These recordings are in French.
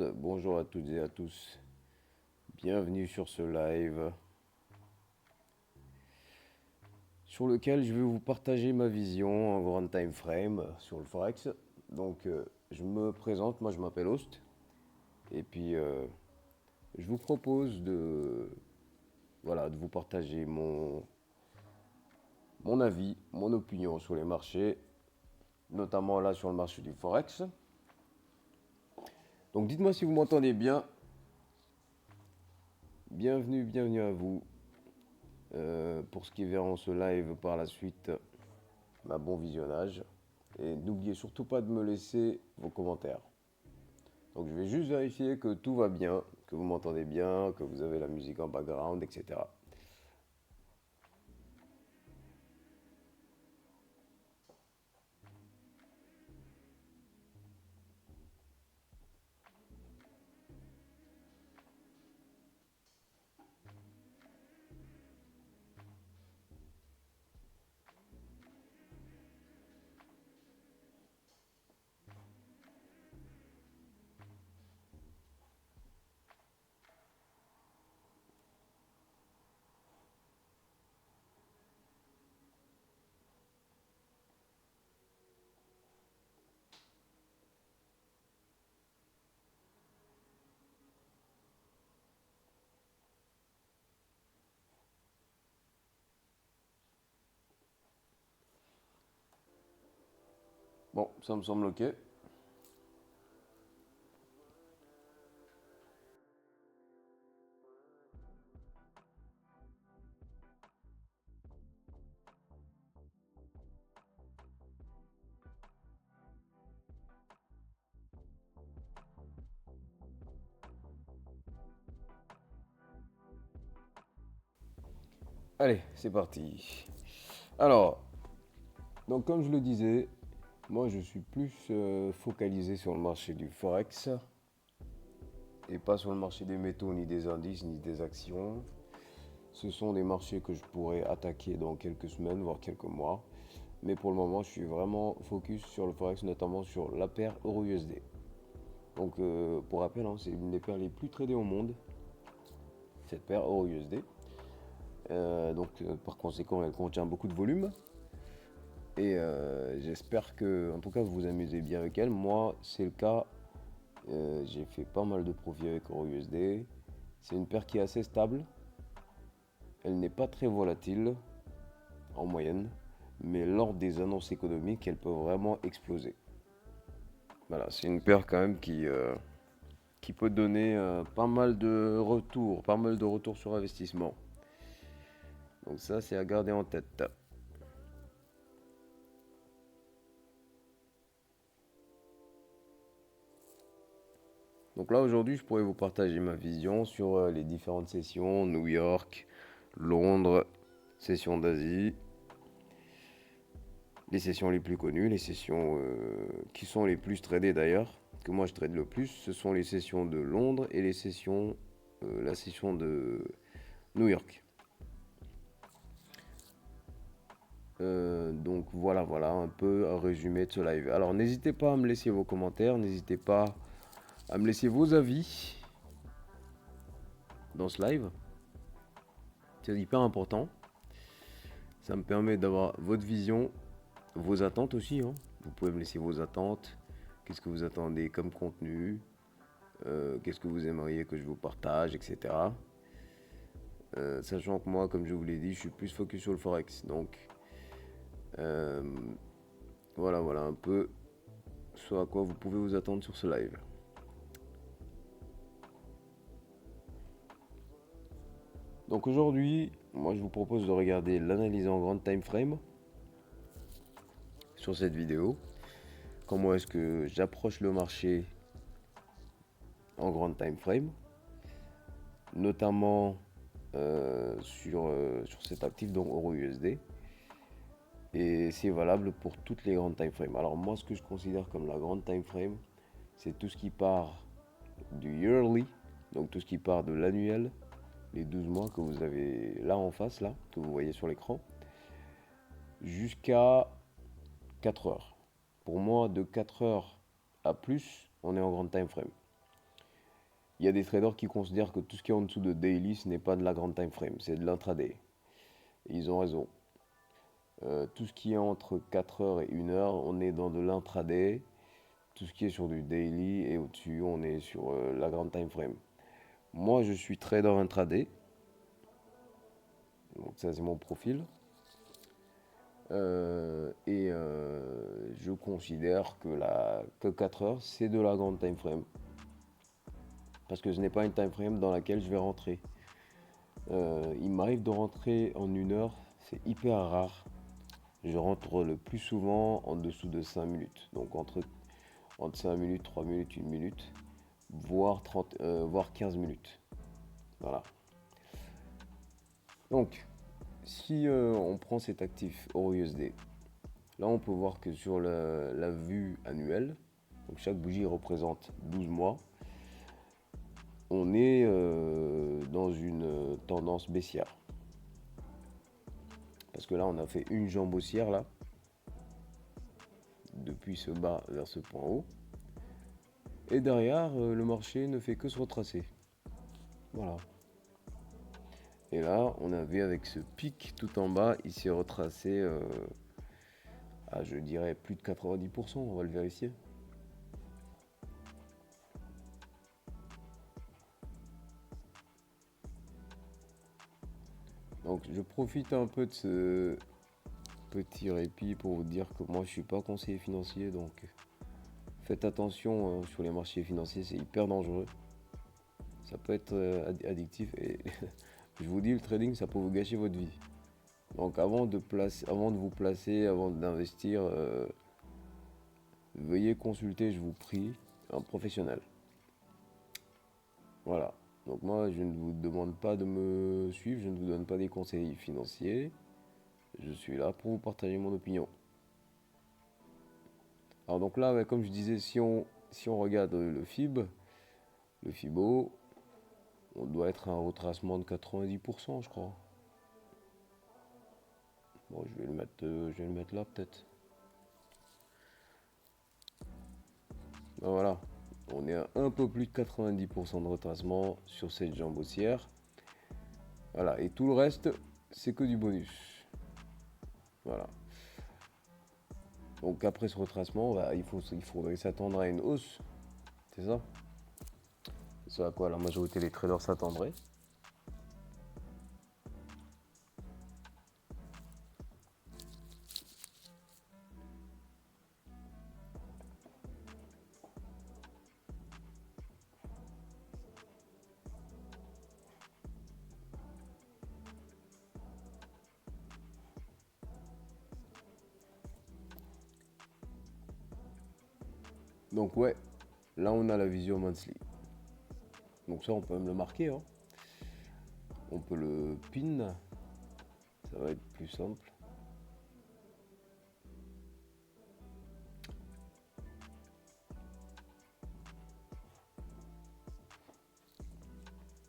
monde, bonjour à toutes et à tous. Bienvenue sur ce live sur lequel je vais vous partager ma vision en grand time frame sur le Forex. Donc je me présente, moi je m'appelle Host et puis je vous propose de vous partager mon avis, mon opinion sur les marchés, notamment là sur le marché du Forex. Donc dites-moi si vous m'entendez bien. Bienvenue à vous. Pour ce qui verront ce live par la suite, bon visionnage. Et n'oubliez surtout pas de me laisser vos commentaires. Donc je vais juste vérifier que tout va bien, que vous m'entendez bien, que vous avez la musique en background, etc. Bon, ça me semble ok. Allez, c'est parti. Alors, donc comme je le disais, moi je suis plus focalisé sur le marché du Forex et pas sur le marché des métaux, ni des indices, ni des actions. Ce sont des marchés que je pourrais attaquer dans quelques semaines, voire quelques mois. Mais pour le moment, je suis vraiment focus sur le Forex, notamment sur la paire Euro-USD. Donc, pour rappel, c'est une des paires les plus tradées au monde, cette paire Euro-USD. Par conséquent, elle contient beaucoup de volume. Et j'espère que, en tout cas, vous vous amusez bien avec elle. Moi, c'est le cas. J'ai fait pas mal de profits avec Euro-USD. C'est une paire qui est assez stable. Elle n'est pas très volatile en moyenne, mais lors des annonces économiques, elle peut vraiment exploser. Voilà, c'est une paire quand même qui peut donner pas mal de retours sur investissement. Donc ça, c'est à garder en tête. Donc là, aujourd'hui, je pourrais vous partager ma vision sur les différentes sessions, New York, Londres, sessions d'Asie, les sessions les plus connues, les sessions qui sont les plus tradées d'ailleurs, que moi je trade le plus, ce sont les sessions de Londres et la session de New York. Donc voilà un peu un résumé de ce live. Alors n'hésitez pas à me laisser vos commentaires, n'hésitez pas à me laisser vos avis dans ce live. C'est hyper important. Ça me permet d'avoir votre vision, vos attentes aussi. Vous pouvez me laisser vos attentes. Qu'est-ce que vous attendez comme contenu? Qu'est-ce que vous aimeriez que je vous partage, etc. Sachant que moi, comme je vous l'ai dit, je suis plus focus sur le Forex. Donc euh, voilà un peu ce à quoi vous pouvez vous attendre sur ce live. Donc aujourd'hui, moi je vous propose de regarder l'analyse en grand time frame sur cette vidéo. Comment est-ce que j'approche le marché en grand time frame, notamment sur cet actif, donc Euro-USD. Et c'est valable pour toutes les grandes time frames. Alors moi, ce que je considère comme la grande time frame, c'est tout ce qui part du yearly, donc tout ce qui part de l'annuel, les 12 mois que vous avez là en face, là, que vous voyez sur l'écran, jusqu'à 4 heures. Pour moi, de 4 heures à plus, on est en grande time frame. Il y a des traders qui considèrent que tout ce qui est en dessous de daily, ce n'est pas de la grande time frame, c'est de l'intraday. Et ils ont raison. Tout ce qui est entre 4 heures et 1 heure, on est dans de l'intraday. Tout ce qui est sur du daily et au-dessus, on est sur la grande time frame. Moi, je suis trader intraday. Donc ça, c'est mon profil. Je considère que 4 heures, c'est de la grande time frame. Parce que ce n'est pas une time frame dans laquelle je vais rentrer. Il m'arrive de rentrer en 1 heure, c'est hyper rare. Je rentre le plus souvent en dessous de 5 minutes. Donc entre 5 minutes, 3 minutes, 1 minute, voire 15 minutes. Voilà. Donc, si on prend cet actif EURUSD, là on peut voir que sur la vue annuelle, donc chaque bougie représente 12 mois, on est dans une tendance baissière. Parce que là on a fait une jambe haussière là, depuis ce bas vers ce point haut. Et derrière, le marché ne fait que se retracer. Voilà. Et là, on a vu avec ce pic tout en bas, il s'est retracé à, je dirais, plus de 90%. On va le vérifier. Donc, je profite un peu de ce petit répit pour vous dire que moi, je suis pas conseiller financier. Donc, faites attention sur les marchés financiers, c'est hyper dangereux. Ça peut être addictif et je vous dis, le trading, ça peut vous gâcher votre vie. Donc avant de vous placer, avant d'investir, veuillez consulter, je vous prie, un professionnel. Voilà. Donc moi, je ne vous demande pas de me suivre, je ne vous donne pas des conseils financiers. Je suis là pour vous partager mon opinion. Alors donc là, ouais, comme je disais, si on regarde le FIBO, on doit être à un retracement de 90%, je crois. Bon, je vais le mettre là peut-être. Ben voilà, on est à un peu plus de 90% de retracement sur cette jambe haussière. Voilà, et tout le reste, c'est que du bonus. Voilà. Donc après ce retracement, bah, il faudrait s'attendre à une hausse. C'est ça? C'est à quoi la majorité des traders s'attendraient. Donc ouais, là on a la vision monthly. Donc ça on peut même le marquer, hein. On peut le pin. Ça va être plus simple.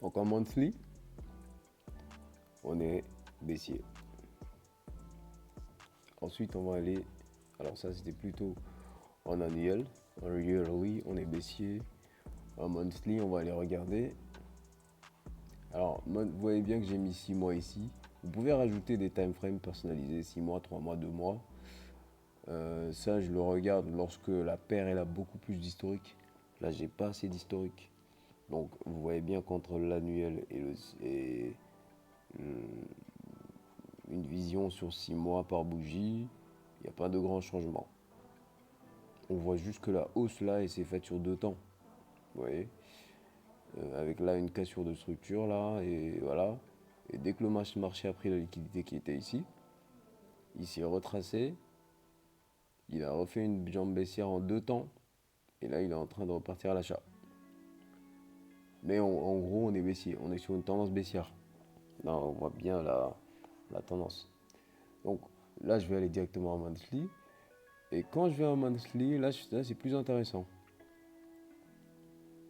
Donc en monthly, on est baissier. Ensuite on va aller. Alors ça c'était plutôt en annuel. En yearly, on est baissier. En monthly, on va aller regarder. Alors, vous voyez bien que j'ai mis 6 mois ici. Vous pouvez rajouter des time frames personnalisés, 6 mois, 3 mois, 2 mois. Ça, je le regarde lorsque la paire elle a beaucoup plus d'historique. Là, j'ai pas assez d'historique. Donc, vous voyez bien qu'entre l'annuel et une vision sur 6 mois par bougie, il n'y a pas de grand changement. On voit juste que la hausse là, et c'est faite sur 2 temps. Vous voyez, avec là une cassure de structure là, et voilà. Et dès que le marché a pris la liquidité qui était ici, il s'est retracé, il a refait une jambe baissière en 2 temps, et là il est en train de repartir à l'achat. Mais en gros, on est baissier, on est sur une tendance baissière. Là, on voit bien la tendance. Donc là, je vais aller directement en monthly. Et quand je vais en monthly, là c'est plus intéressant.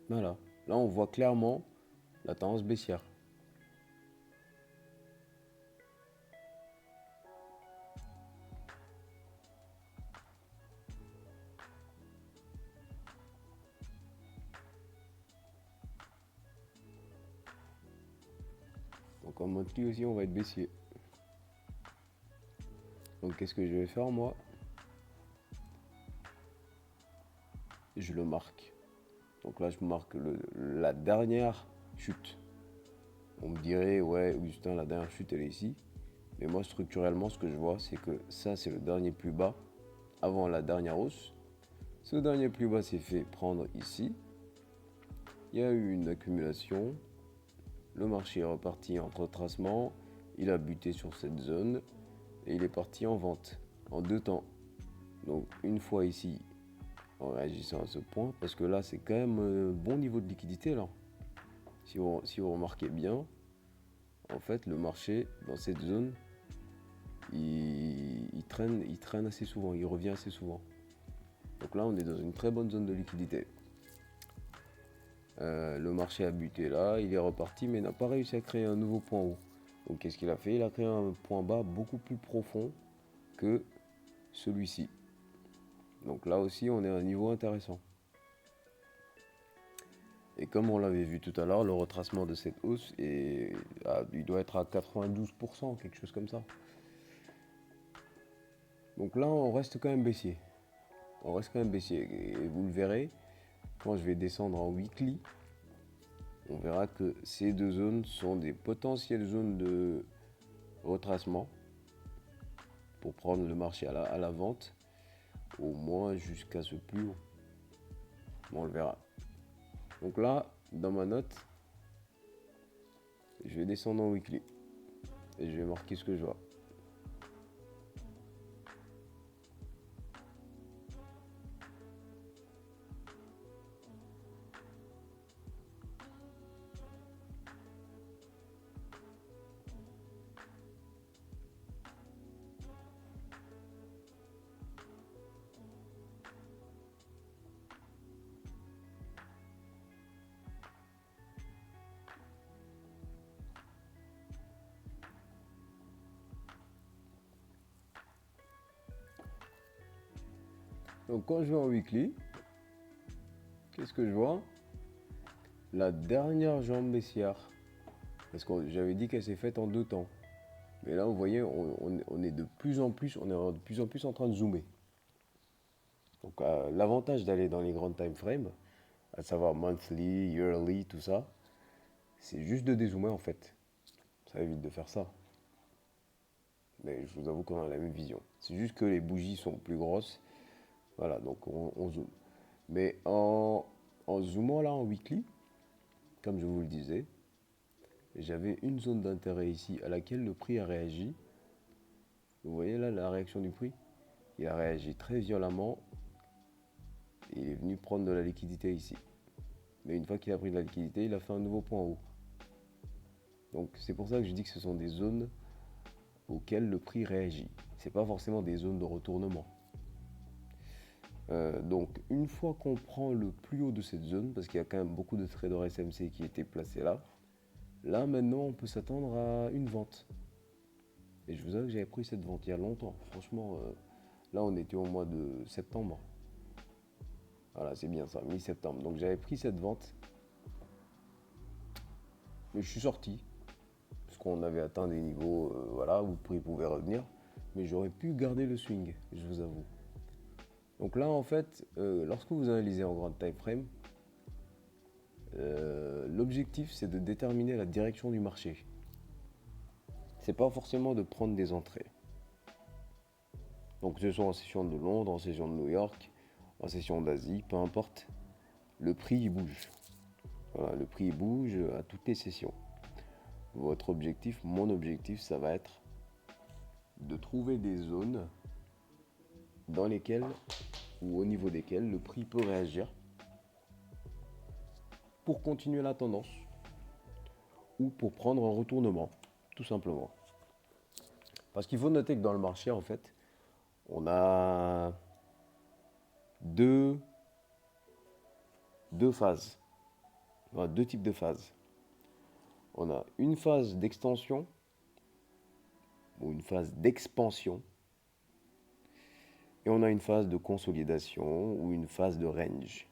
Voilà. Là, on voit clairement la tendance baissière. Donc en monthly aussi, on va être baissier. Donc qu'est-ce que je vais faire moi? Je le marque. Donc là, je marque la dernière chute. On me dirait, ouais, Augustin, la dernière chute, elle est ici. Mais moi, structurellement, ce que je vois, c'est que ça, c'est le dernier plus bas avant la dernière hausse. Ce dernier plus bas s'est fait prendre ici. Il y a eu une accumulation. Le marché est reparti en retracement. Il a buté sur cette zone. Et il est parti en vente en 2 temps. Donc une fois ici, en réagissant à ce point, parce que là, c'est quand même un bon niveau de liquidité là. Si vous remarquez bien, en fait, le marché, dans cette zone, il traîne assez souvent, il revient assez souvent. Donc là, on est dans une très bonne zone de liquidité. Le marché a buté là, il est reparti, mais n'a pas réussi à créer un nouveau point haut. Donc qu'est-ce qu'il a fait? Il a créé un point bas beaucoup plus profond que celui-ci. Donc là aussi, on est à un niveau intéressant. Et comme on l'avait vu tout à l'heure, le retracement de cette hausse, il doit être à 92%, quelque chose comme ça. Donc là, on reste quand même baissier. On reste quand même baissier. Et vous le verrez, quand je vais descendre en weekly, on verra que ces deux zones sont des potentielles zones de retracement pour prendre le marché à la vente, au moins jusqu'à ce plus haut. Bon, on le verra. Donc là, dans ma note, je vais descendre en weekly et je vais marquer ce que je vois. Donc quand je vais en weekly, qu'est-ce que je vois? La dernière jambe baissière. Parce que j'avais dit qu'elle s'est faite en 2 temps. Mais là, vous voyez, on est de plus en plus, en train de zoomer. Donc l'avantage d'aller dans les grandes time frames, à savoir monthly, yearly, tout ça, c'est juste de dézoomer en fait. Ça évite de faire ça. Mais je vous avoue qu'on a la même vision. C'est juste que les bougies sont plus grosses. Voilà, donc on zoome. Mais en zoomant là en weekly, comme je vous le disais, j'avais une zone d'intérêt ici à laquelle le prix a réagi. Vous voyez là la réaction du prix? Il a réagi très violemment. Et il est venu prendre de la liquidité ici. Mais une fois qu'il a pris de la liquidité, il a fait un nouveau point haut. Donc c'est pour ça que je dis que ce sont des zones auxquelles le prix réagit. C'est pas forcément des zones de retournement. Donc une fois qu'on prend le plus haut de cette zone, parce qu'il y a quand même beaucoup de traders SMC qui étaient placés là, là maintenant on peut s'attendre à une vente. Et je vous avoue que j'avais pris cette vente il y a longtemps. Franchement, là on était au mois de septembre. Voilà, c'est bien ça, mi-septembre. Donc j'avais pris cette vente. Mais je suis sorti. Parce qu'on avait atteint des niveaux voilà, où le prix pouvait revenir. Mais j'aurais pu garder le swing, je vous avoue. Donc là, en fait, lorsque vous analysez en grande time frame, l'objectif c'est de déterminer la direction du marché. C'est pas forcément de prendre des entrées. Donc que ce soit en session de Londres, en session de New York, en session d'Asie, peu importe, le prix il bouge. Voilà, le prix il bouge à toutes les sessions. Votre objectif, mon objectif, ça va être de trouver des zones dans lesquelles ou au niveau desquelles le prix peut réagir pour continuer la tendance ou pour prendre un retournement, tout simplement. Parce qu'il faut noter que dans le marché, en fait, on a deux phases, enfin, deux types de phases. On a une phase d'extension ou une phase d'expansion et on a une phase de consolidation ou une phase de range.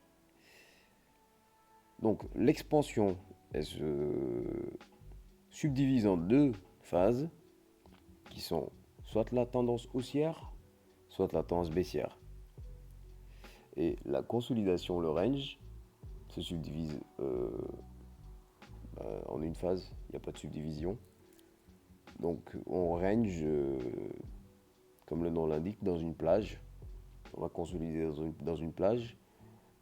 Donc l'expansion, elle se subdivise en deux phases qui sont soit la tendance haussière, soit la tendance baissière. Et la consolidation, le range, se subdivise en une phase, il n'y a pas de subdivision. Donc on range, comme le nom l'indique, dans une plage. On va consolider dans une plage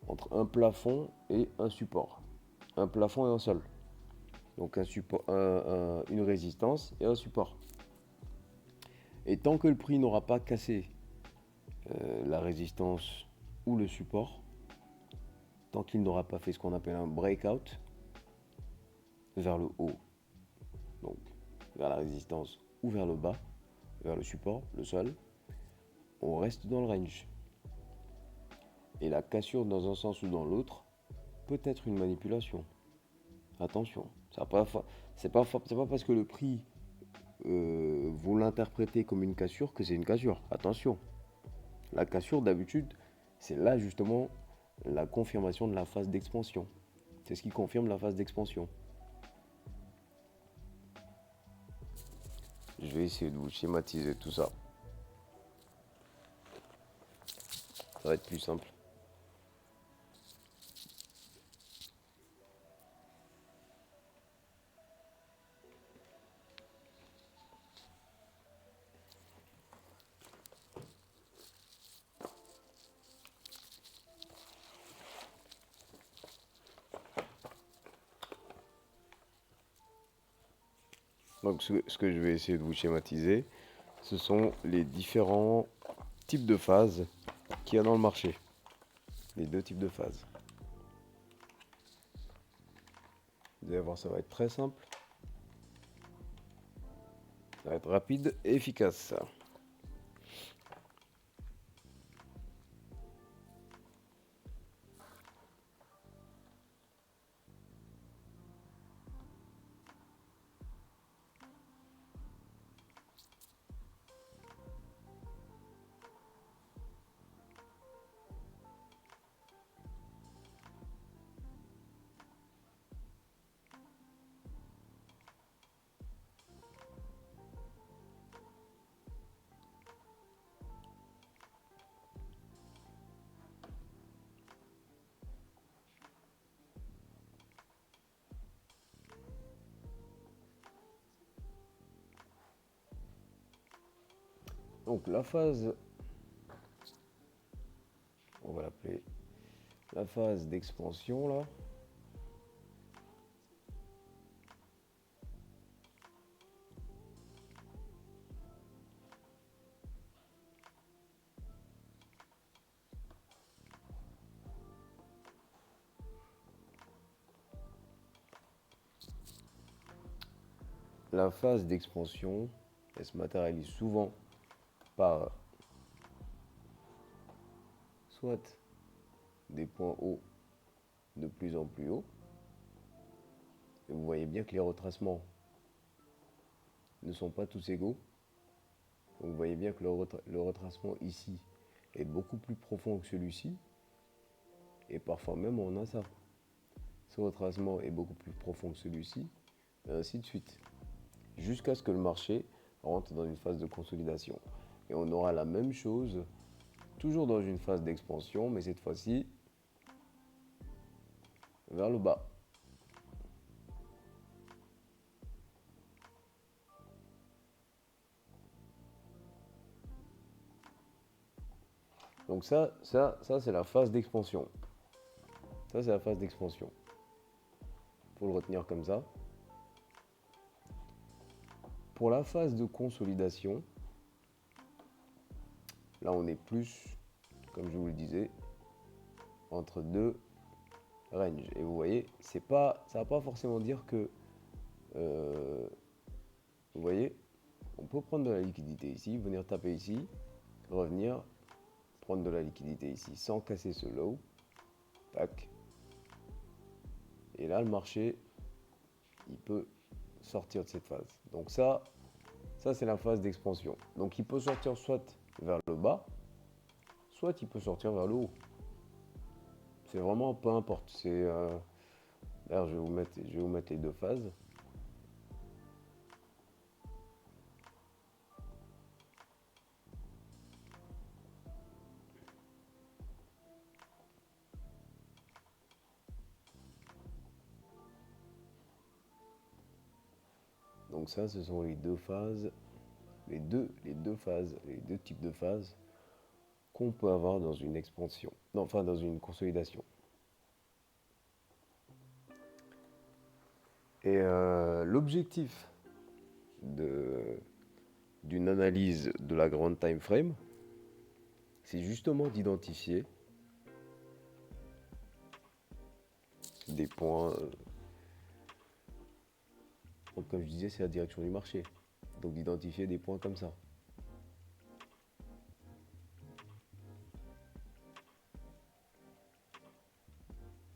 entre un plafond et un support. Un plafond et un sol. Donc un support, une résistance et un support. Et tant que le prix n'aura pas cassé la résistance ou le support, tant qu'il n'aura pas fait ce qu'on appelle un breakout vers le haut, donc vers la résistance ou vers le bas, vers le support, le sol, on reste dans le range. Et la cassure dans un sens ou dans l'autre peut être une manipulation. Attention, c'est pas parce que le prix vous l'interprétez comme une cassure que c'est une cassure. Attention, la cassure d'habitude, c'est là justement la confirmation de la phase d'expansion. C'est ce qui confirme la phase d'expansion. Je vais essayer de vous schématiser tout ça. Ça va être plus simple. Donc ce que je vais essayer de vous schématiser, ce sont les différents types de phases qu'il y a dans le marché. Les deux types de phases. Vous allez voir, ça va être très simple. Ça va être rapide et efficace. Donc la phase, on va l'appeler la phase d'expansion là. La phase d'expansion, elle se matérialise souvent par soit des points hauts de plus en plus hauts. Et vous voyez bien que les retracements ne sont pas tous égaux. Donc vous voyez bien que le retracement ici est beaucoup plus profond que celui-ci. Et parfois même on a ça. Ce retracement est beaucoup plus profond que celui-ci, et ainsi de suite. Jusqu'à ce que le marché rentre dans une phase de consolidation. Et on aura la même chose, toujours dans une phase d'expansion, mais cette fois-ci vers le bas. Donc ça c'est la phase d'expansion. Ça, c'est la phase d'expansion. Il faut le retenir comme ça. Pour la phase de consolidation, là, on est plus, comme je vous le disais, entre deux ranges. Et vous voyez, ça ne va pas forcément dire que, vous voyez, on peut prendre de la liquidité ici, venir taper ici, revenir, prendre de la liquidité ici, sans casser ce low. Tac. Et là, le marché, il peut sortir de cette phase. Donc ça c'est la phase d'expansion. Donc il peut sortir soit vers le bas, soit il peut sortir vers le haut. C'est vraiment peu importe. D'ailleurs, je vais vous mettre les deux phases. Donc ça, ce sont les deux phases, les deux types de phases qu'on peut avoir dans une expansion, non, enfin dans une consolidation. Et l'objectif d'une analyse de la grande time frame, c'est justement d'identifier des points. Donc comme je disais, c'est la direction du marché. Donc d'identifier des points comme ça.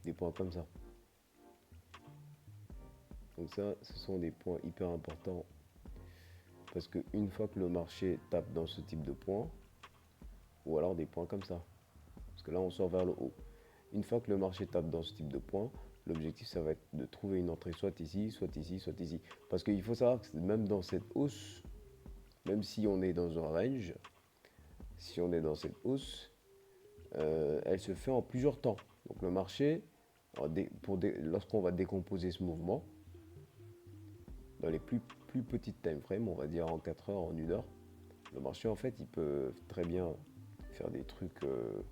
Des points comme ça. Donc ça, ce sont des points hyper importants. Parce qu'une fois que le marché tape dans ce type de points, ou alors des points comme ça. Parce que là, on sort vers le haut. Une fois que le marché tape dans ce type de points, l'objectif, ça va être de trouver une entrée soit ici, soit ici, soit ici. Parce qu'il faut savoir que même dans cette hausse, même si on est dans un range, si on est dans cette hausse, elle se fait en plusieurs temps. Donc le marché, lorsqu'on va décomposer ce mouvement, dans les plus petites time frames, on va dire en 4 heures, en 1 heure, le marché en fait il peut très bien faire des trucs de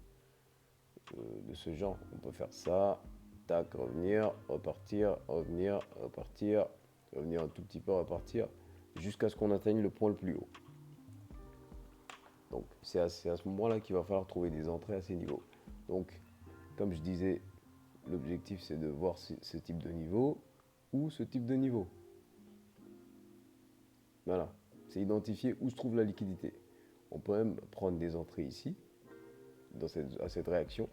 ce genre. On peut faire ça, tac, revenir, repartir, revenir, repartir, revenir un tout petit peu, repartir, jusqu'à ce qu'on atteigne le point le plus haut. Donc c'est à ce moment-là qu'il va falloir trouver des entrées à ces niveaux. Donc comme je disais, l'objectif c'est de voir ce type de niveau ou ce type de niveau. Voilà, c'est identifier où se trouve la liquidité. On peut même prendre des entrées ici, à cette réaction,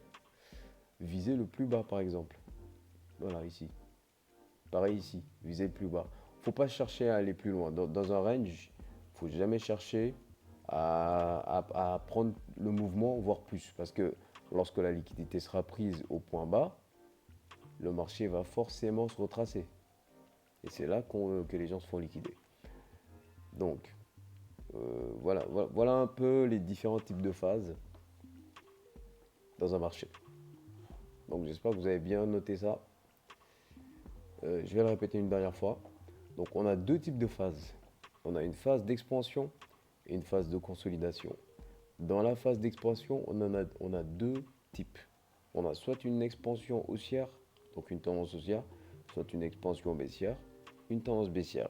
viser le plus bas par exemple. Voilà, ici. Pareil ici, viser le plus bas. Faut pas chercher à aller plus loin. Dans un range, faut jamais chercher à prendre le mouvement, voire plus. Parce que lorsque la liquidité sera prise au point bas, le marché va forcément se retracer. Et c'est là que les gens se font liquider. Donc, voilà un peu les différents types de phases dans un marché. Donc j'espère que vous avez bien noté ça. Je vais le répéter une dernière fois. Donc on a deux types de phases. On a une phase d'expansion et une phase de consolidation. Dans la phase d'expansion, on a deux types. On a soit une expansion haussière, donc une tendance haussière, soit une expansion baissière, une tendance baissière.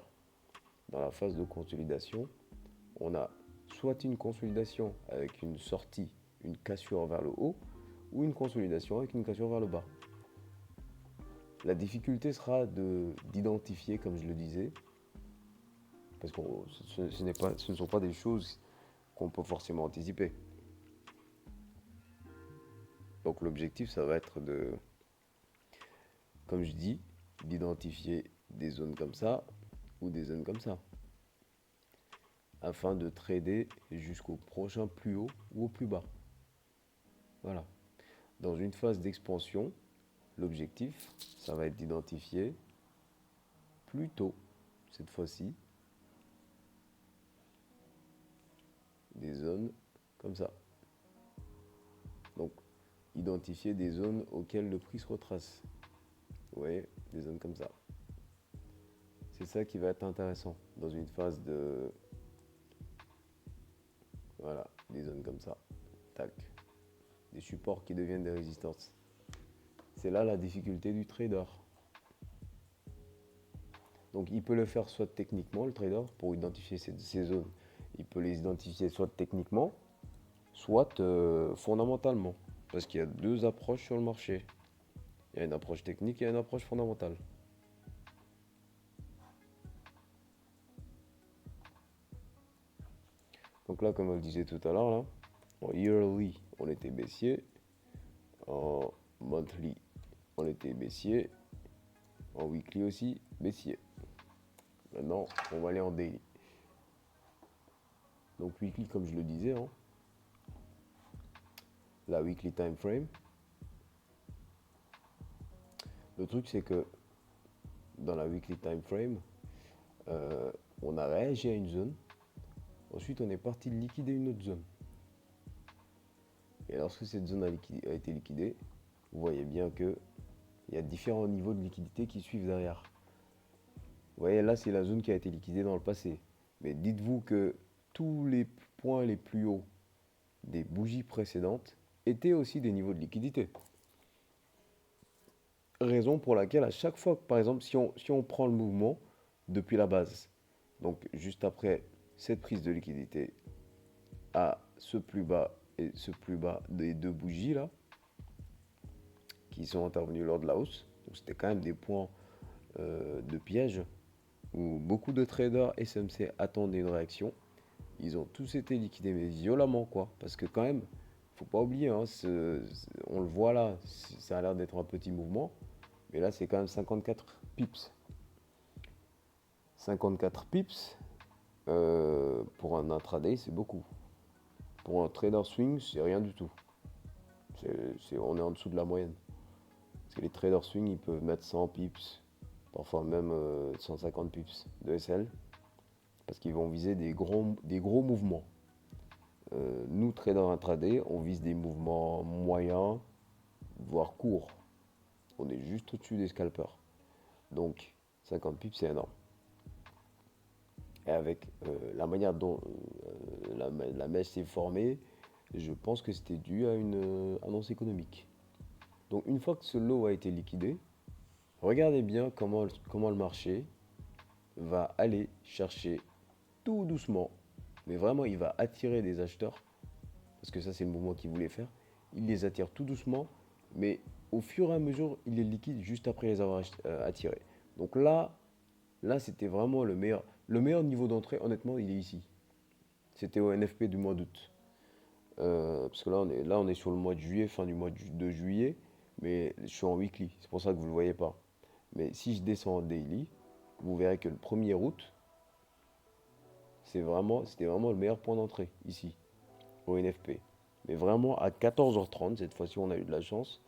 Dans la phase de consolidation, on a soit une consolidation avec une sortie, une cassure vers le haut, ou une consolidation avec une cassure vers le bas. La difficulté sera d'identifier, comme je le disais, parce que ce ne sont pas des choses qu'on peut forcément anticiper. Donc l'objectif, ça va être comme je dis, d'identifier des zones comme ça ou des zones comme ça, afin de trader jusqu'au prochain plus haut ou au plus bas. Voilà. Dans une phase d'expansion, l'objectif, ça va être d'identifier plutôt, cette fois-ci, des zones comme ça. Donc, identifier des zones auxquelles le prix se retrace. Vous voyez, des zones comme ça. C'est ça qui va être intéressant dans une phase de... Voilà, des zones comme ça. Tac. Des supports qui deviennent des résistances. C'est là la difficulté du trader. Donc il peut le faire soit techniquement, le trader, pour identifier ces zones. Il peut les identifier soit techniquement, soit fondamentalement. Parce qu'il y a deux approches sur le marché. Il y a une approche technique et une approche fondamentale. Donc là, comme on le disait tout à l'heure, là, en yearly, on était baissier. En monthly, on était baissier. En weekly aussi, baissier. Maintenant, on va aller en daily. Donc weekly, comme je le disais, hein, la weekly time frame. Le truc, c'est que dans la weekly time frame, on a réagi à une zone. Ensuite, on est parti liquider une autre zone. Et lorsque cette zone a été liquidée, vous voyez bien qu'il y a différents niveaux de liquidité qui suivent derrière. Vous voyez, là, c'est la zone qui a été liquidée dans le passé. Mais dites-vous que tous les points les plus hauts des bougies précédentes étaient aussi des niveaux de liquidité. Raison pour laquelle à chaque fois, par exemple, si on prend le mouvement depuis la base, donc juste après cette prise de liquidité à ce plus bas et ce plus bas des deux bougies là, qui sont intervenus lors de la hausse, donc c'était quand même des points de piège où beaucoup de traders SMC attendaient une réaction. Ils ont tous été liquidés, mais violemment, quoi. Parce que quand même, faut pas oublier, hein, on le voit là, ça a l'air d'être un petit mouvement, mais là, c'est quand même 54 pips. 54 pips, pour un intraday, c'est beaucoup. Pour un trader swing, c'est rien du tout. On est en dessous de la moyenne. Parce que les traders swing, ils peuvent mettre 100 pips, parfois même 150 pips de SL, parce qu'ils vont viser des gros mouvements. Nous, traders intraday, on vise des mouvements moyens, voire courts. On est juste au-dessus des scalpers. Donc, 50 pips, c'est énorme. Et avec la manière dont la mèche s'est formée, je pense que c'était dû à une annonce économique. Donc, une fois que ce lot a été liquidé, regardez bien comment le marché va aller chercher tout doucement, mais vraiment il va attirer des acheteurs, parce que ça c'est le mouvement qu'il voulait faire. Il les attire tout doucement, mais au fur et à mesure, il les liquide juste après les avoir attirés. Donc là c'était vraiment le meilleur. Le meilleur niveau d'entrée, honnêtement, il est ici. C'était au NFP du mois d'août. Parce que là on est sur le mois de juillet, fin du mois de juillet, mais je suis en weekly, c'est pour ça que vous ne le voyez pas. Mais si je descends en daily, vous verrez que le 1er août, c'était vraiment le meilleur point d'entrée ici, au NFP. Mais vraiment à 14h30, cette fois-ci on a eu de la chance.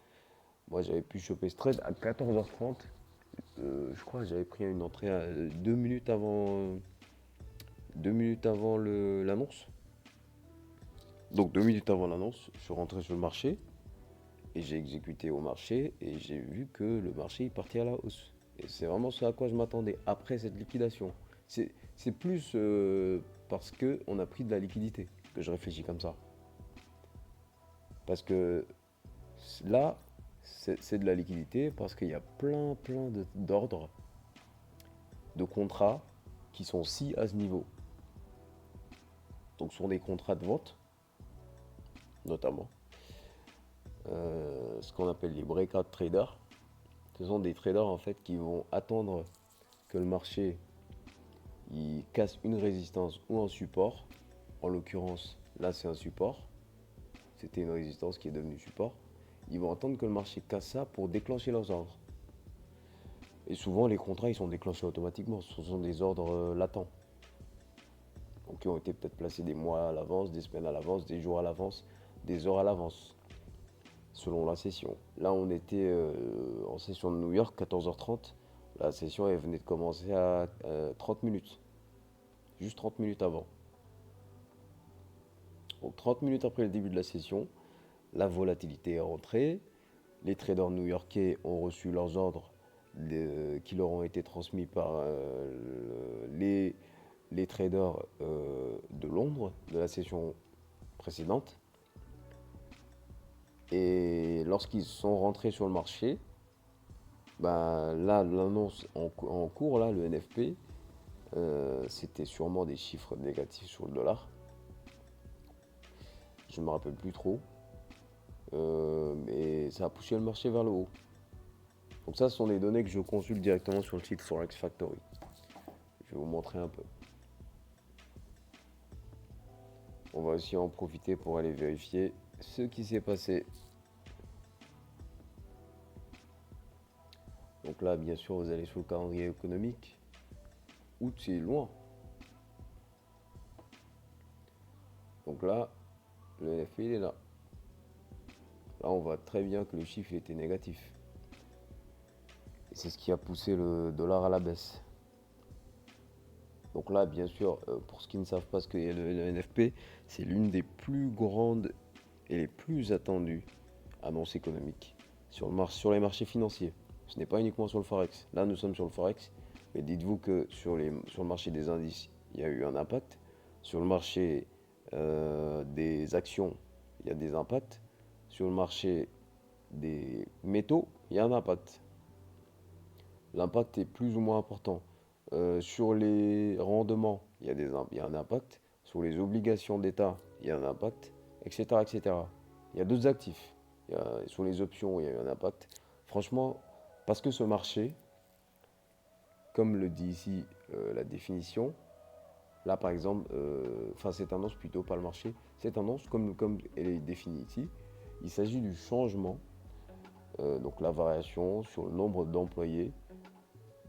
Moi j'avais pu choper ce trade à 14h30. Je crois que j'avais pris une entrée à 2 minutes avant l'annonce. Donc 2 minutes avant l'annonce, je suis rentré sur le marché et j'ai exécuté au marché et j'ai vu que le marché il partait à la hausse. Et c'est vraiment ce à quoi je m'attendais après cette liquidation. C'est plus parce qu'on a pris de la liquidité que je réfléchis comme ça. Parce que là, c'est de la liquidité parce qu'il y a plein d'ordres, de contrats qui sont si à ce niveau. Donc ce sont des contrats de vente, notamment. Ce qu'on appelle les breakout traders. Ce sont des traders en fait qui vont attendre que le marché il casse une résistance ou un support. En l'occurrence, là c'est un support. C'était une résistance qui est devenue support. Ils vont attendre que le marché casse ça pour déclencher leurs ordres. Et souvent les contrats ils sont déclenchés automatiquement. Ce sont des ordres latents. Donc qui ont été peut-être placés des mois à l'avance, des semaines à l'avance, des jours à l'avance, des heures à l'avance, selon la session. Là on était en session de New York, 14h30. La session elle venait de commencer à 30 minutes. Juste 30 minutes avant. Donc 30 minutes après le début de la session, la volatilité est rentrée. Les traders new-yorkais ont reçu leurs ordres qui leur ont été transmis par les traders de Londres de la session précédente. Et lorsqu'ils sont rentrés sur le marché, bah, là, l'annonce en cours, là, le NFP, c'était sûrement des chiffres négatifs sur le dollar. Je ne me rappelle plus trop. Mais ça a poussé le marché vers le haut. Donc ça, ce sont des données que je consulte directement sur le site Forex Factory. Je vais vous montrer un peu. On va aussi en profiter pour aller vérifier ce qui s'est passé. Donc là, bien sûr, vous allez sur le calendrier économique. Août, c'est loin. Donc là, le NFP, il est là. Là, on voit très bien que le chiffre était négatif. Et c'est ce qui a poussé le dollar à la baisse. Donc là, bien sûr, pour ceux qui ne savent pas ce qu'est le NFP, c'est l'une des plus grandes et les plus attendues annonces économiques sur les marchés financiers. Ce n'est pas uniquement sur le Forex. Là, nous sommes sur le Forex, Mais dites-vous que sur le marché des indices, il y a eu un impact. Sur le marché des actions, il y a des impacts. Sur le marché des métaux, il y a un impact. L'impact est plus ou moins important. Sur les rendements, il y a un impact. Sur les obligations d'État, il y a un impact, etc., etc. Il y a d'autres actifs. Sur les options, il y a eu un impact. Franchement, parce que ce marché, comme le dit ici la définition, là par exemple, enfin cette tendance plutôt, pas le marché, cette tendance, comme elle est définie ici, il s'agit du changement, donc la variation sur le nombre d'employés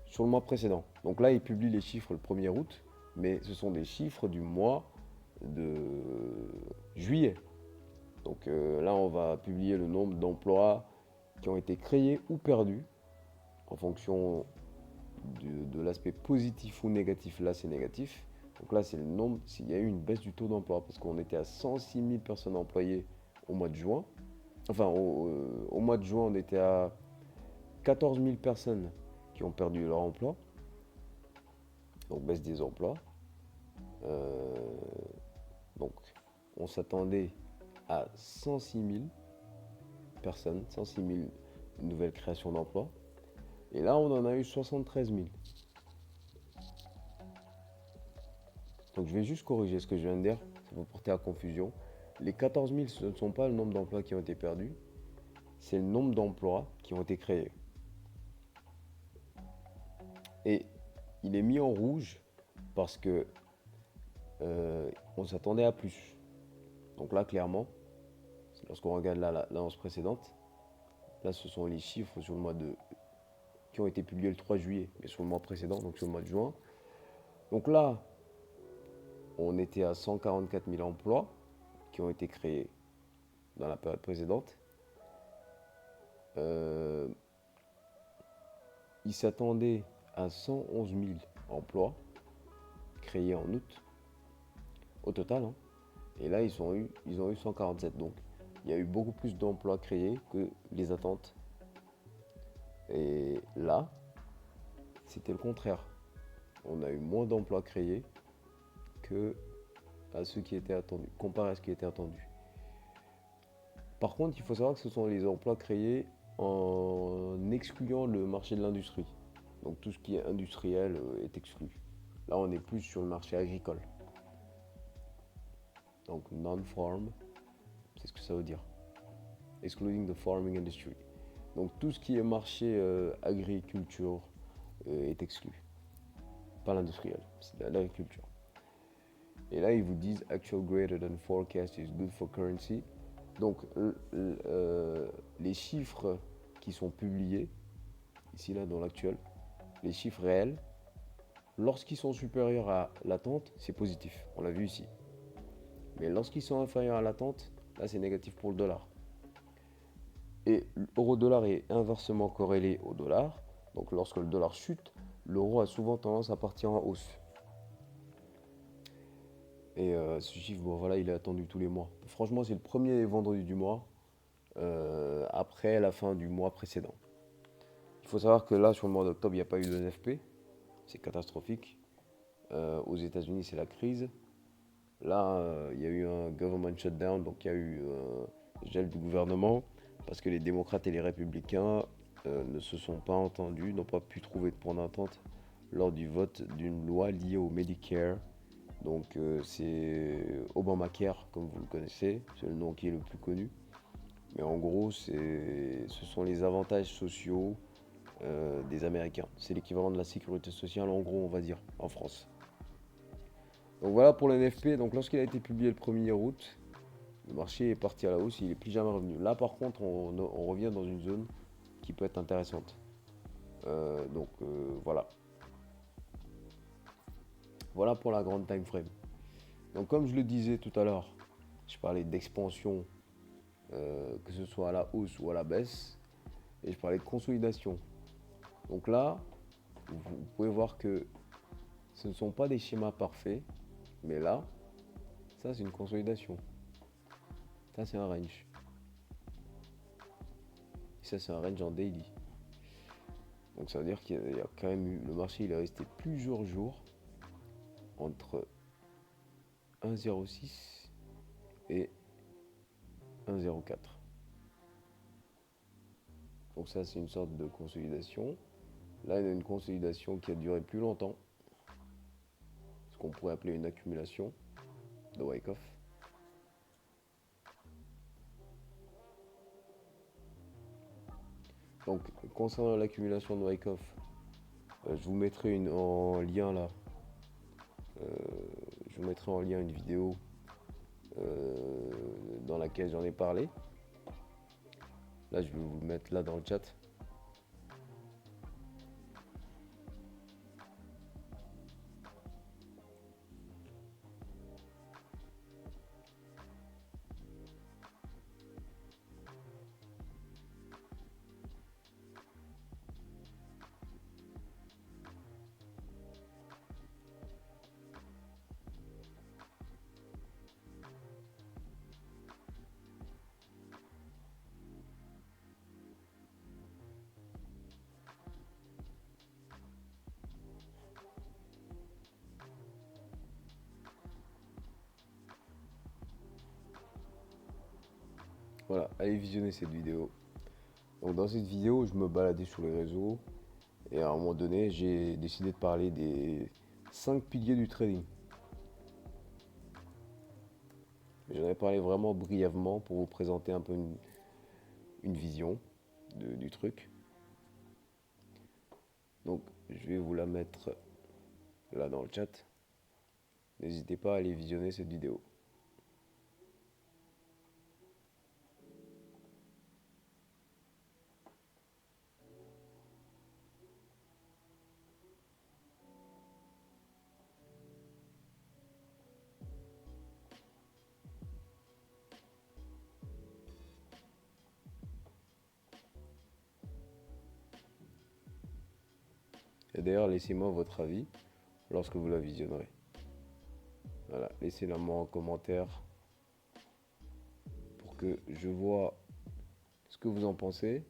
sur le mois précédent. Donc là, il publie les chiffres le 1er août, mais ce sont des chiffres du mois de juillet. Donc là, on va publier le nombre d'emplois qui ont été créés ou perdus en fonction de l'aspect positif ou négatif. Là, c'est négatif. Donc là, c'est le nombre, s'il y a eu une baisse du taux d'emploi, parce qu'on était à 106 000 personnes employées au mois de juin. Enfin, au mois de juin, on était à 14 000 personnes qui ont perdu leur emploi. Donc baisse des emplois. Euh, donc on s'attendait à 106 000 personnes, 106 000 nouvelles créations d'emplois. Et là, on en a eu 73 000. Donc je vais juste corriger ce que je viens de dire, ça peut porter à confusion. Les 14 000, ce ne sont pas le nombre d'emplois qui ont été perdus, c'est le nombre d'emplois qui ont été créés. Et il est mis en rouge parce que on s'attendait à plus. Donc là, clairement, lorsqu'on regarde l'annonce précédente, là, ce sont les chiffres sur le mois de qui ont été publiés le 3 juillet, mais sur le mois précédent, donc sur le mois de juin. Donc là, on était à 144 000 emplois qui ont été créés dans la période précédente. Ils s'attendaient à 111 000 emplois créés en août, au total. Hein. Et là, ils ont eu 147. Donc, il y a eu beaucoup plus d'emplois créés que les attentes. Et là, c'était le contraire. On a eu moins d'emplois créés que à ceux qui étaient attendus, comparé à ce qui était attendu. Par contre, il faut savoir que ce sont les emplois créés en excluant le marché de l'industrie. Donc tout ce qui est industriel est exclu. Là, on est plus sur le marché agricole. Donc non-farm, c'est ce que ça veut dire. Excluding the farming industry. Donc tout ce qui est marché agriculture est exclu. Pas l'industriel, c'est l'agriculture. Et là, ils vous disent actual greater than forecast is good for currency. Donc les chiffres qui sont publiés, ici là dans l'actuel, les chiffres réels, lorsqu'ils sont supérieurs à l'attente, c'est positif. On l'a vu ici. Mais lorsqu'ils sont inférieurs à l'attente, là c'est négatif pour le dollar. Et l'euro-dollar est inversement corrélé au dollar. Donc lorsque le dollar chute, l'euro a souvent tendance à partir en hausse. Et ce chiffre, bon, voilà, il est attendu tous les mois. Franchement, c'est le premier vendredi du mois, après la fin du mois précédent. Il faut savoir que là, sur le mois d'octobre, il n'y a pas eu de NFP. C'est catastrophique. Aux États-Unis, c'est la crise. Là, il y a eu un government shutdown, donc il y a eu un gel du gouvernement, parce que les démocrates et les républicains ne se sont pas entendus, n'ont pas pu trouver de point d'entente lors du vote d'une loi liée au Medicare. Donc c'est Obamacare, comme vous le connaissez, c'est le nom qui est le plus connu. Mais en gros, ce sont les avantages sociaux des Américains. C'est l'équivalent de la sécurité sociale, en gros, on va dire, en France. Donc voilà pour le NFP. Donc lorsqu'il a été publié le 1er août, le marché est parti à la hausse, il n'est plus jamais revenu. Là, par contre, on revient dans une zone qui peut être intéressante. Voilà. Voilà pour la grande time frame. Donc comme je le disais tout à l'heure, je parlais d'expansion, que ce soit à la hausse ou à la baisse, et je parlais de consolidation. Donc là, vous pouvez voir que ce ne sont pas des schémas parfaits, mais là, ça c'est une consolidation. Ça c'est un range. Et ça c'est un range en daily. Donc ça veut dire qu'il y a quand même eu, le marché il est resté plusieurs jours entre 1,06 et 1,04. Donc ça c'est une sorte de consolidation. Là il y a une consolidation qui a duré plus longtemps, ce qu'on pourrait appeler une accumulation de Wyckoff. Donc concernant l'accumulation de Wyckoff, je vous mettrai en lien là. Je vous mettrai en lien une vidéo dans laquelle j'en ai parlé. Là, je vais vous le mettre là dans le chat. Voilà, allez visionner cette vidéo. Donc dans cette vidéo, je me baladais sur les réseaux et à un moment donné, j'ai décidé de parler des 5 piliers du trading. J'en ai parlé vraiment brièvement pour vous présenter un peu une vision du truc. Donc je vais vous la mettre là dans le chat. N'hésitez pas à aller visionner cette vidéo. Et d'ailleurs, laissez-moi votre avis lorsque vous la visionnerez. Voilà, laissez-le moi en commentaire pour que je vois ce que vous en pensez.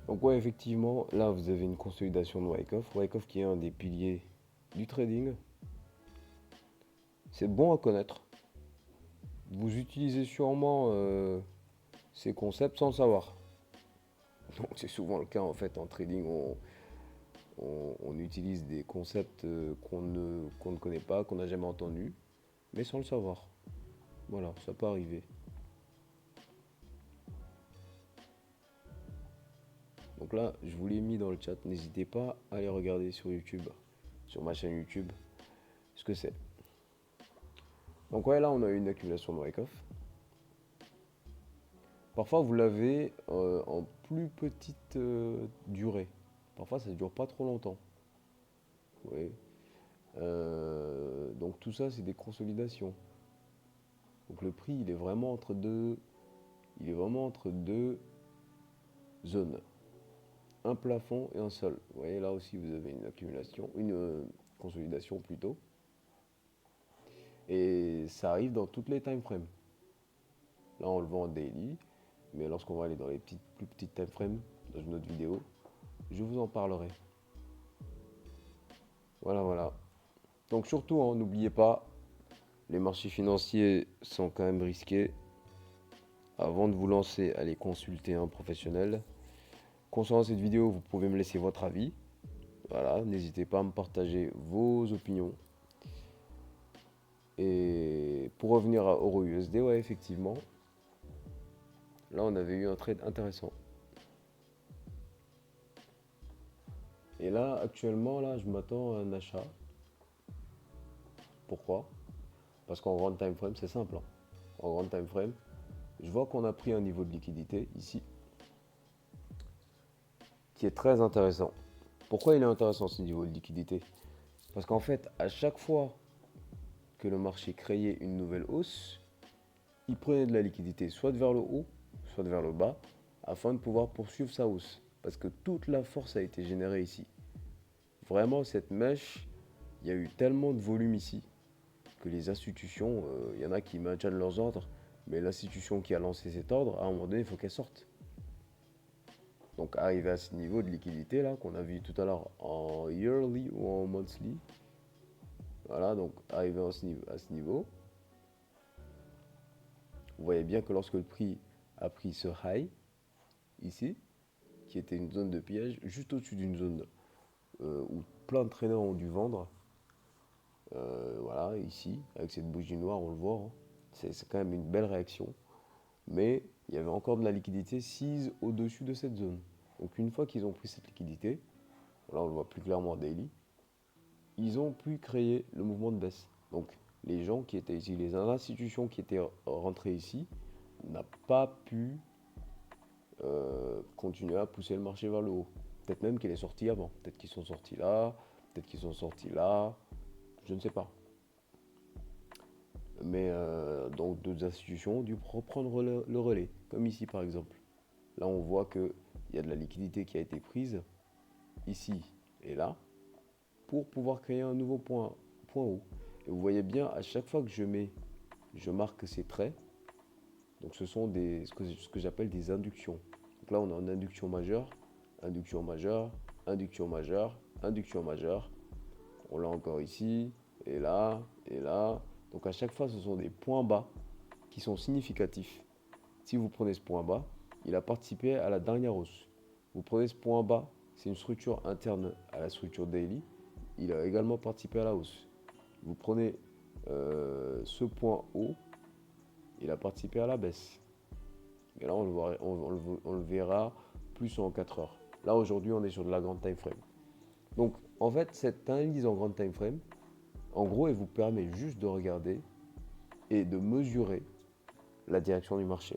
Donc ouais, effectivement, là vous avez une consolidation de Wyckoff. Wyckoff qui est un des piliers du trading. C'est bon à connaître. Vous utilisez sûrement ces concepts sans le savoir. Donc c'est souvent le cas en fait en trading. On utilise des concepts qu'on ne connaît pas, qu'on n'a jamais entendus, mais sans le savoir. Voilà, ça peut arriver. Donc là, je vous l'ai mis dans le chat. N'hésitez pas à aller regarder sur YouTube, sur ma chaîne YouTube, ce que c'est. Donc ouais, là, on a une accumulation de Wyckoff. Parfois, vous l'avez en plus petite durée. Parfois, ça ne dure pas trop longtemps. Oui. Donc tout ça, c'est des consolidations. Donc le prix, il est vraiment entre deux zones. Un plafond et un sol. Vous voyez, là aussi, vous avez une accumulation, une consolidation plutôt. Et ça arrive dans toutes les time frames. Là, on le voit en daily, mais lorsqu'on va aller dans les plus petites time frames, dans une autre vidéo, je vous en parlerai. Voilà, voilà. Donc surtout, hein, n'oubliez pas, les marchés financiers sont quand même risqués. Avant de vous lancer, allez consulter un professionnel. Concernant cette vidéo, vous pouvez me laisser votre avis. Voilà, n'hésitez pas à me partager vos opinions. Et pour revenir à EURUSD, ouais, effectivement, là on avait eu un trade intéressant. Et là, actuellement, là, je m'attends à un achat. Pourquoi? Parce qu'en grand time frame, c'est simple, hein. En grand time frame, je vois qu'on a pris un niveau de liquidité ici qui est très intéressant. Pourquoi il est intéressant ce niveau de liquidité? Parce qu'en fait, à chaque fois que le marché créait une nouvelle hausse, il prenait de la liquidité soit vers le haut, soit vers le bas, afin de pouvoir poursuivre sa hausse. Parce que toute la force a été générée ici. Vraiment, cette mèche, il y a eu tellement de volume ici que les institutions, il y en a qui maintiennent leurs ordres, mais l'institution qui a lancé cet ordre, à un moment donné, il faut qu'elle sorte. Donc arrivé à ce niveau de liquidité là qu'on a vu tout à l'heure en yearly ou en monthly. Voilà, donc arrivé à ce niveau, vous voyez bien que lorsque le prix a pris ce high ici, qui était une zone de piège, juste au-dessus d'une zone où plein de traders ont dû vendre. Voilà, ici, avec cette bougie noire, on le voit, hein. C'est quand même une belle réaction. Mais il y avait encore de la liquidité sise au-dessus de cette zone. Donc une fois qu'ils ont pris cette liquidité, là on le voit plus clairement en daily, ils ont pu créer le mouvement de baisse. Donc les gens qui étaient ici, les institutions qui étaient rentrées ici, n'ont pas pu continuer à pousser le marché vers le haut. Peut-être même qu'il est sorti avant. Peut-être qu'ils sont sortis là, peut-être qu'ils sont sortis là, je ne sais pas. Mais donc d'autres institutions ont dû reprendre le relais, comme ici par exemple. Là on voit qu'il y a de la liquidité qui a été prise, ici et là, pour pouvoir créer un nouveau point haut. Et vous voyez bien, à chaque fois que je marque ces traits, donc ce sont ce que j'appelle des inductions. Donc là on a une induction majeure, induction majeure, induction majeure, induction majeure. On l'a encore ici, et là, et là. Donc à chaque fois, ce sont des points bas qui sont significatifs. Si vous prenez ce point bas, il a participé à la dernière hausse. Vous prenez ce point bas, c'est une structure interne à la structure daily. Il a également participé à la hausse. Vous prenez ce point haut, il a participé à la baisse. Et là, on le verra plus en 4 heures. Là, aujourd'hui, on est sur de la grande time frame. Donc, en fait, cette analyse en grande time frame, en gros, elle vous permet juste de regarder et de mesurer la direction du marché.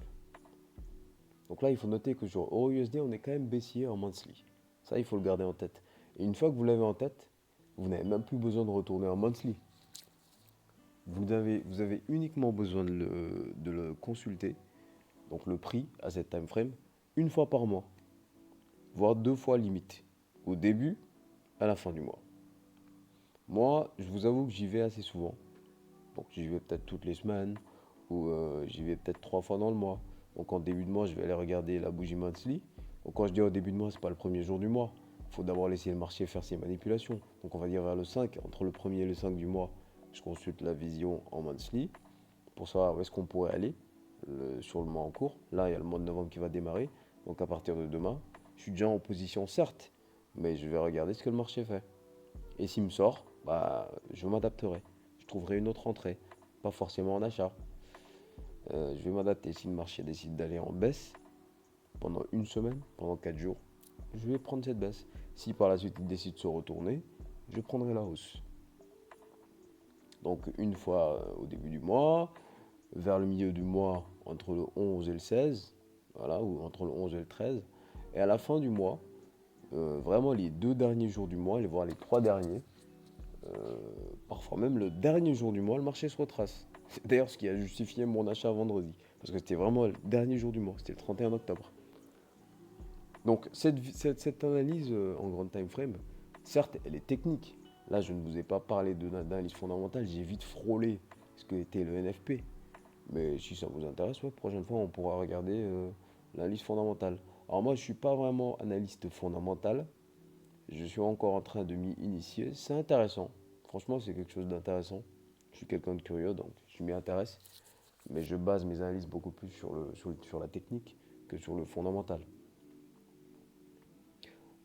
Donc là, il faut noter que sur EURUSD, on est quand même baissier en monthly. Ça, il faut le garder en tête. Et une fois que vous l'avez en tête, vous n'avez même plus besoin de retourner en monthly. Vous avez uniquement besoin de le consulter, donc le prix à cette time frame, une fois par mois, voire 2 fois limite, au début, à la fin du mois. Moi, je vous avoue que j'y vais assez souvent. Donc j'y vais peut-être toutes les semaines, ou j'y vais peut-être 3 fois dans le mois. Donc en début de mois, je vais aller regarder la bougie monthly. Donc quand je dis au début de mois, c'est pas le premier jour du mois. Il faut d'abord laisser le marché faire ses manipulations. Donc on va dire vers le 5, entre le 1er et le 5 du mois, je consulte la vision en monthly pour savoir où est-ce qu'on pourrait aller sur le mois en cours. Là, il y a le mois de novembre qui va démarrer. Donc à partir de demain, je suis déjà en position certes, mais je vais regarder ce que le marché fait. Et s'il me sort, bah, je m'adapterai. Je trouverai une autre entrée, pas forcément en achat. Je vais m'adapter. Si le marché décide d'aller en baisse pendant une semaine, pendant 4 jours, je vais prendre cette baisse. Si par la suite il décide de se retourner, je prendrai la hausse. Donc une fois au début du mois, vers le milieu du mois, entre le 11 et le 16, voilà, ou entre le 11 et le 13, et à la fin du mois, vraiment les 2 derniers jours du mois, voire les 3 derniers, parfois même le dernier jour du mois, le marché se retrace. C'est d'ailleurs ce qui a justifié mon achat vendredi, parce que c'était vraiment le dernier jour du mois, c'était le 31 octobre. Donc cette analyse en grande time frame, certes, elle est technique. Là, je ne vous ai pas parlé d'analyse fondamentale, j'ai vite frôlé ce que était le NFP. Mais si ça vous intéresse, ouais, prochaine fois, on pourra regarder l'analyse fondamentale. Alors moi, je ne suis pas vraiment analyste fondamental. Je suis encore en train de m'y initier. C'est intéressant. Franchement, c'est quelque chose d'intéressant. Je suis quelqu'un de curieux, donc je m'y intéresse. Mais je base mes analyses beaucoup plus sur la technique que sur le fondamental.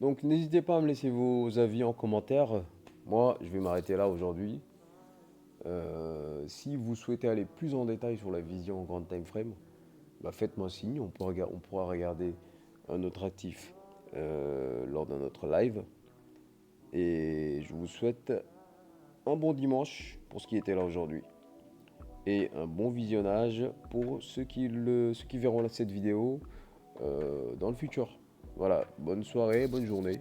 Donc n'hésitez pas à me laisser vos avis en commentaire. Moi, je vais m'arrêter là aujourd'hui. Si vous souhaitez aller plus en détail sur la vision en grande time frame, bah faites-moi signe. On pourra regarder un autre actif lors d'un autre live. Et je vous souhaite un bon dimanche pour ceux qui étaient là aujourd'hui. Et un bon visionnage pour ceux qui verront cette vidéo dans le futur. Voilà, bonne soirée, bonne journée.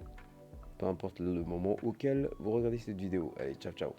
Peu importe le moment auquel vous regardez cette vidéo. Allez, ciao ciao.